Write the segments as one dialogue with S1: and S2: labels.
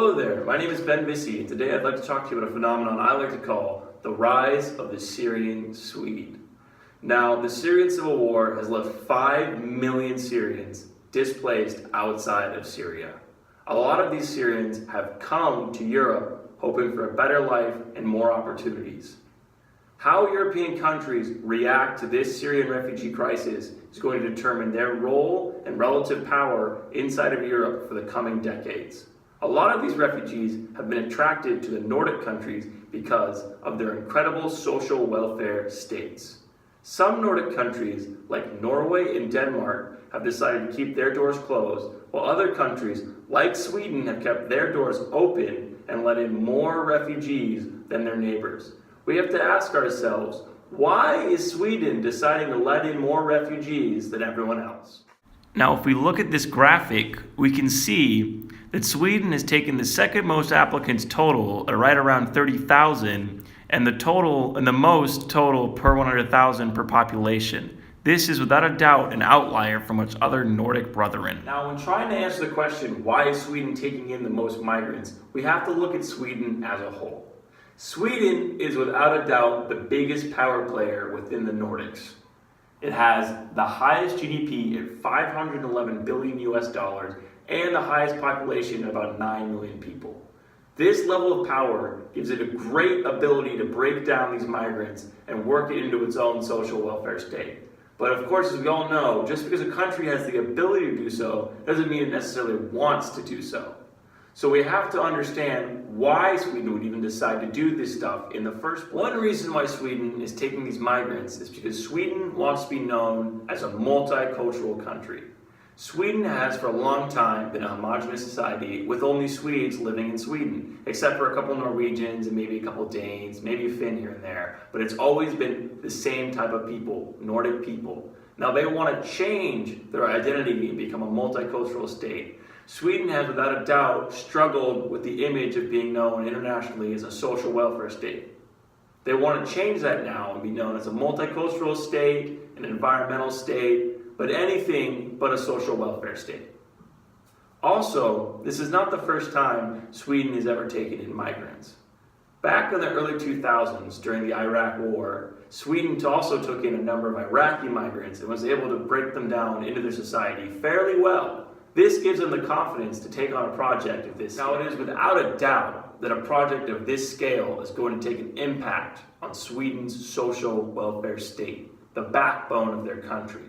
S1: Hello there, my name is Ben Bissy, and today I'd like to talk to you about a phenomenon I like to call the rise of the Syrian Swede. Now, the Syrian civil war has left 5 million Syrians displaced outside of Syria. A lot of these Syrians have come to Europe hoping for a better life and more opportunities. How European countries react to this Syrian refugee crisis is going to determine their role and relative power inside of Europe for the coming decades. A lot of these refugees have been attracted to the Nordic countries because of their incredible social welfare states. Some Nordic countries, like Norway and Denmark, have decided to keep their doors closed, while other countries, like Sweden, have kept their doors open and let in more refugees than their neighbors. We have to ask ourselves, why is Sweden deciding to let in more refugees than everyone else?
S2: Now, if we look at this graphic, we can see that Sweden has taken the second most applicants total, at right around 30,000, and the most total per 100,000 per population. This is without a doubt an outlier from its other Nordic brethren.
S1: Now, when trying to answer the question, why is Sweden taking in the most migrants, we have to look at Sweden as a whole. Sweden is without a doubt the biggest power player within the Nordics. It has the highest GDP at $511 billion and the highest population at about 9 million people. This level of power gives it a great ability to break down these migrants and work it into its own social welfare state. But of course, as we all know, just because a country has the ability to do so doesn't mean it necessarily wants to do so. So we have to understand why Sweden would even decide to do this stuff in the first place. One reason why Sweden is taking these migrants is because Sweden wants to be known as a multicultural country. Sweden has for a long time been a homogenous society with only Swedes living in Sweden, except for a couple Norwegians and maybe a couple Danes, maybe a Finn here and there. But it's always been the same type of people, Nordic people. Now they want to change their identity and become a multicultural state. Sweden has without a doubt struggled with the image of being known internationally as a social welfare state. They want to change that now and be known as a multicultural state, an environmental state, but anything but a social welfare state. Also, this is not the first time Sweden has ever taken in migrants. Back in the early 2000s, during the Iraq War, Sweden also took in a number of Iraqi migrants and was able to break them down into their society fairly well. This gives them the confidence to take on a project of this scale. Now, it is without a doubt that a project of this scale is going to take an impact on Sweden's social welfare state, the backbone of their country.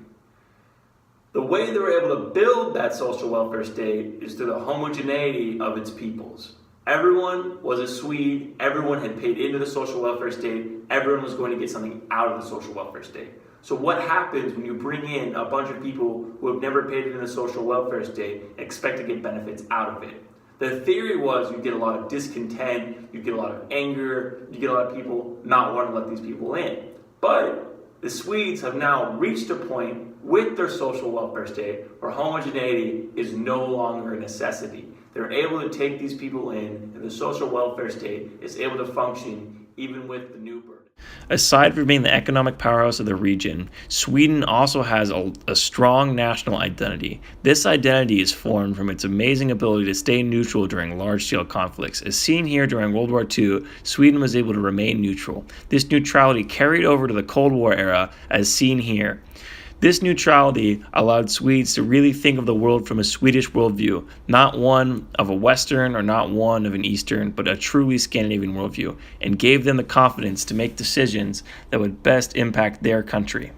S1: The way they were able to build that social welfare state is through the homogeneity of its peoples. Everyone was a Swede, everyone had paid into the social welfare state, everyone was going to get something out of the social welfare state. So what happens when you bring in a bunch of people who have never paid into the social welfare state and expect to get benefits out of it? The theory was you'd get a lot of discontent, you'd get a lot of anger, you'd get a lot of people not wanting to let these people in. But the Swedes have now reached a point with their social welfare state where homogeneity is no longer a necessity. They're able to take these people in, and the social welfare state is able to function even with the new burden.
S2: Aside from being the economic powerhouse of the region, Sweden also has a strong national identity. This identity is formed from its amazing ability to stay neutral during large-scale conflicts. As seen here during World War II, Sweden was able to remain neutral. This neutrality carried over to the Cold War era, as seen here. This neutrality allowed Swedes to really think of the world from a Swedish worldview, not one of a Western or not one of an Eastern, but a truly Scandinavian worldview, and gave them the confidence to make decisions that would best impact their country.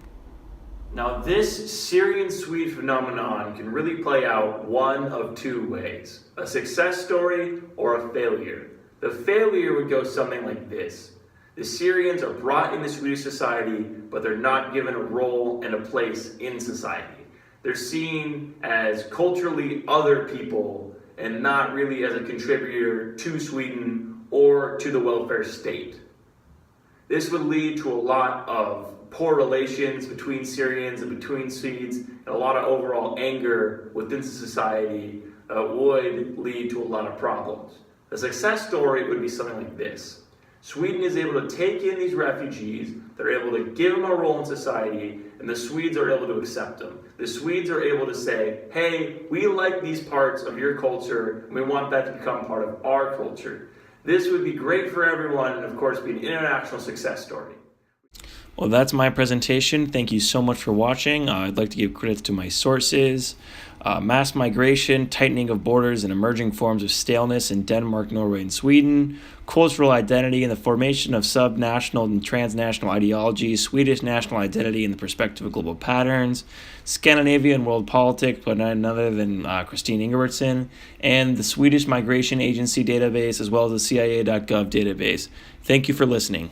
S1: Now, this Syrian-Swede phenomenon can really play out one of two ways: a success story or a failure. The failure would go something like this. The Syrians are brought into Swedish society, but they're not given a role and a place in society. They're seen as culturally other people and not really as a contributor to Sweden or to the welfare state. This would lead to a lot of poor relations between Syrians and between Swedes, and a lot of overall anger within society would lead to a lot of problems. The success story would be something like this. Sweden is able to take in these refugees, they're able to give them a role in society, and the Swedes are able to accept them. The Swedes are able to say, hey, we like these parts of your culture, and we want that to become part of our culture. This would be great for everyone, and of course be an international success story.
S2: Well, that's my presentation. Thank you so much for watching. I'd like to give credits to my sources. Mass migration, tightening of borders, and emerging forms of staleness in Denmark, Norway, and Sweden. Cultural identity and the formation of subnational and transnational ideologies. Swedish national identity and the perspective of global patterns. Scandinavia and world politics, but none other than Christine Ingebrigtsen. And the Swedish Migration Agency database, as well as the CIA.gov database. Thank you for listening.